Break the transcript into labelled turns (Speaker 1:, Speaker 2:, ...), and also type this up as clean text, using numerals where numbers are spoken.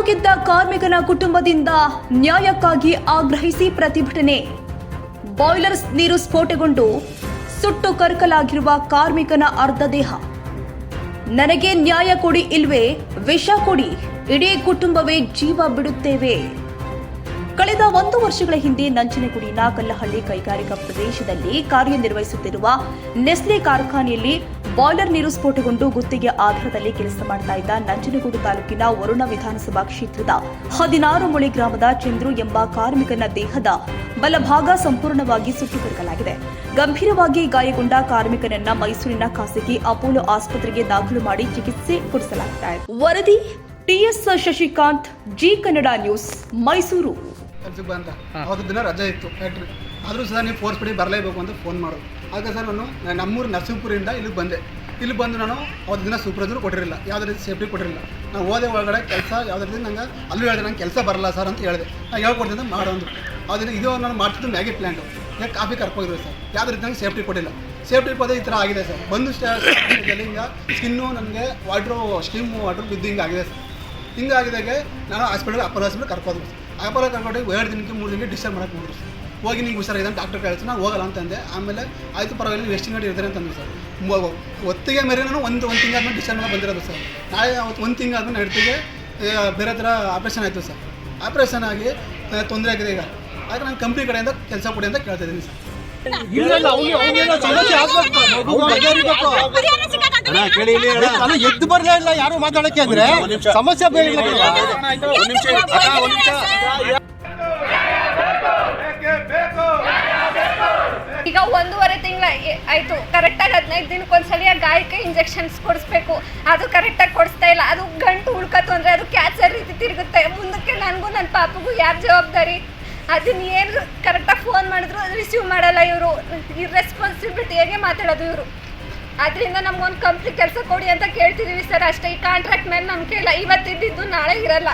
Speaker 1: ಸಾವಿಗೆದ್ದ ಕಾರ್ಮಿಕನ ಕುಟುಂಬದಿಂದ ನ್ಯಾಯಕ್ಕಾಗಿ ಆಗ್ರಹಿಸಿ ಪ್ರತಿಭಟನೆ. ಬಾಯ್ಲರ್ ನೀರು ಸ್ಫೋಟಗೊಂಡು ಸುಟ್ಟು ಕರಕಲಾಗಿರುವ ಕಾರ್ಮಿಕನ ಅರ್ಧ ದೇಹ. ನನಗೆ ನ್ಯಾಯ ಕೊಡಿ ಇಲ್ವೇ ವಿಷ ಕೊಡಿ, ಇಡೀ ಕುಟುಂಬವೇ ಜೀವ ಬಿಡುತ್ತೇವೆ. ಕಳೆದ 1 ವರ್ಷಗಳ ಹಿಂದೆ ನಂಜನಗೂಡಿನ ನಾಗಲ್ಲಹಳ್ಳಿ ಕೈಗಾರಿಕಾ ಪ್ರದೇಶದಲ್ಲಿ ಕಾರ್ಯನಿರ್ವಹಿಸುತ್ತಿರುವ ನೆಸ್ಲೆ ಕಾರ್ಖಾನೆಯಲ್ಲಿ ಬಾಯ್ಲರ್ ನೀರು ಸ್ಫೋಟಗೊಂಡು ಗುತ್ತಿಗೆ ಆಧಾರದಲ್ಲಿ ಕೆಲಸ ಮಾಡ್ತಾ ಇದ್ದ ನಂಜನಗೂಡು ತಾಲೂಕಿನ ವರುಣ ವಿಧಾನಸಭಾ ಕ್ಷೇತ್ರದ 16 ಮುಳಿ ಗ್ರಾಮದ ಚಂದ್ರು ಎಂಬ ಕಾರ್ಮಿಕನ ದೇಹದ ಬಲಭಾಗ ಸಂಪೂರ್ಣವಾಗಿ ಸುಟ್ಟು ಕರಕಲಾಗಿದೆ. ಗಂಭೀರವಾಗಿ ಗಾಯಗೊಂಡ ಕಾರ್ಮಿಕನನ್ನ ಮೈಸೂರಿನ ಖಾಸಗಿ ಅಪೋಲೋ ಆಸ್ಪತ್ರೆಗೆ ದಾಖಲು ಮಾಡಿ ಚಿಕಿತ್ಸೆ ಕೊಡಿಸಲಾಗಿದೆ. ವರದಿ ಟಿಎಸ್ ಶಶಿಕಾಂತ್, ಜಿ ಕನ್ನಡ ನ್ಯೂಸ್, ಮೈಸೂರು.
Speaker 2: ಕೆಲಸಕ್ಕೆ ಬಂದ ಅವತ್ತು ದಿನ ರಜೆ ಇತ್ತು ಫ್ಯಾಕ್ಟ್ರಿ, ಆದರೂ ಸಹ ನೀವು ಫೋರ್ಸ್ ಪಡಿ ಬರಲೇಬೇಕು ಅಂತ ಫೋನ್ ಮಾಡೋದು. ಆಗ ಸರ್ ನಾನು ನಮ್ಮೂರು ನರಸಿಂಹಪುರದಿಂದ ಇಲ್ಲಿಗೆ ಬಂದೆ. ಇಲ್ಲಿ ಬಂದು ನಾನು ಅವತ್ತು ದಿನ ಸೂಪರ್ವೈಸರ್ ಕೊಟ್ಟಿರಲಿಲ್ಲ, ಯಾವುದೇ ರೀತಿ ಸೇಫ್ಟಿ ಕೊಟ್ಟಿರಲಿಲ್ಲ. ನಾವು ಹೋದೆ ಒಳಗಡೆ ಕೆಲಸ ಯಾವುದೇ ರೀತಿ ನಂಗೆ ಅಲ್ಲೂ ಹೇಳಿದೆ, ನಂಗೆ ಕೆಲಸ ಬರಲ್ಲ ಸರ್ ಅಂತ ಹೇಳಿದೆ. ನಾನು ಹೇಳ್ಕೊಡ್ತೀನಿ ಅಂತ ಮಾಡೋದು. ಅದನ್ನು ಇದು ನಾನು ಮಾಡ್ತಿದ್ದು ಮ್ಯಾಗಿ ಪ್ಲ್ಯಾಂಟು, ಈಗ ಕಾಫಿ ಕರ್ಕೋಗಿದ್ರು ಸರ್. ಯಾವುದೇ ರೀತಿ ನಂಗೆ ಸೇಫ್ಟಿ ಕೊಟ್ಟಿಲ್ಲ. ಸೇಫ್ಟಿ ಕೊಡೋದು ಈ ಥರ ಆಗಿದೆ ಸರ್. ಬಂದು ಹಿಂಗೆ ಸ್ಕಿನ್ನು ನನಗೆ ಸ್ಟೀಮ್ ವಾಟ್ರ್ ಬಿದ್ದು ಹಿಂಗೆ ಆಗಿದೆ ಸರ್. ಹಿಂಗಾಗಿದ್ದಾಗೆ ನಾನು ಹಾಸ್ಪಿಟಲ್ಗೆ ಅಪೋಲೋ ಹಾಸ್ಪಿಟಲ್ ಕರ್ಕೋದು. ಅಪೋಲೋ ಕರ್ಕೊಂಡು 2 ದಿನಕ್ಕೆ 3 ದಿನಕ್ಕೆ ಡಿಸ್ಚಾರ್ಜ್ ಮಾಡೋಕೆ ಹೋದ್ರು ಸರ್. ಹೋಗಿ ನಿಂಗೆ ಹುಷಾರಿದೆ ಅಂತ ಡಾಕ್ಟರ್ ಕಳಿಸಿ ನಾನು ಹೋಗಲ್ಲ ಅಂತಂದೆ. ಆಮೇಲೆ ಆಯಿತು ಪರವಾಗಿಲ್ಲ, ನೀವು ಎಷ್ಟು ಗಂಟೆ ಇರ್ತಾರೆ ಅಂತಂದು ಸರ್. ಹೊತ್ತಿಗೆ ಮೇರೆ ನಾನು ಒಂದು ತಿಂಗಳಾದ್ಮೇಲೆ ಡಿಸ್ಚಾರ್ಜ್ ಮಾಡಿ ಬಂದಿರೋದು ಸರ್. ನಾಳೆ ಅವತ್ತು 1 ತಿಂಗಳಾದ್ಮೇಲೆ ನಡ್ತಿಗೆ ಬೇರೆ ಥರ ಆಪ್ರೇಷನ್ ಆಯಿತು ಸರ್. ಆಪ್ರೇಷನ್ ಆಗಿ ತೊಂದರೆ ಆಗಿದೆ. ಈಗ ಆಗ ನಾನು ಕಂಪ್ನಿ ಕಡೆಯಿಂದ ಕೆಲಸ ಕೊಡಿ ಅಂತ ಕೇಳ್ತಿದ್ದೀನಿ ಸರ್.
Speaker 3: ಎದ್ದು ಬರ್ಲೇ ಇಲ್ಲ ಯಾರು ಮಾತಾಡಕ್ಕೆ ಅಂದ್ರೆ ಸಮಸ್ಯೆ ಬೇಡ.
Speaker 4: ಈಗ 1.5 ತಿಂಗಳು ಆಯ್ತು. ಕರೆಕ್ಟಾಗಿ 15 ದಿನಕ್ಕೊಂದ್ಸಲಿ ಗಾಯಕ್ಕೆ ಇಂಜೆಕ್ಷನ್ಸ್ ಕೊಡಿಸ್ಬೇಕು, ಅದು ಕರೆಕ್ಟಾಗಿ ಕೊಡಿಸ್ತಾ ಇಲ್ಲ. ಅದು ಗಂಟು ಉಳ್ಕತ್ತು ಅಂದರೆ ಅದು ಕ್ಯಾನ್ಸರ್ ರೀತಿ ತಿರುಗುತ್ತೆ. ಮುಂದಕ್ಕೆ ನನಗೂ ನನ್ನ ಪಾಪಗೂ ಯಾರು ಜವಾಬ್ದಾರಿ? ಅದನ್ನ ಏನು ಕರೆಕ್ಟಾಗಿ ಫೋನ್ ಮಾಡಿದ್ರು ರಿಸೀವ್ ಮಾಡಲ್ಲ ಇವರು. ಇರ್ರೆಸ್ಪಾನ್ಸಿಬಿಲಿಟಿ ಹೇಗೆ ಮಾತಾಡೋದು ಇವರು? ಅದರಿಂದ ನಮ್ಗೊಂದು ಕಂಪ್ನಿ ಕೆಲಸ ಕೊಡಿ ಅಂತ ಕೇಳ್ತಿದ್ದೀವಿ ಸರ್, ಅಷ್ಟೇ. ಈ ಕಾಂಟ್ರಾಕ್ಟ್ ಮೇಲೆ ನಂಬಿಕೆ ಇಲ್ಲ. ಇವತ್ತಿದ್ದು ನಾಳೆ ಇರಲ್ಲ.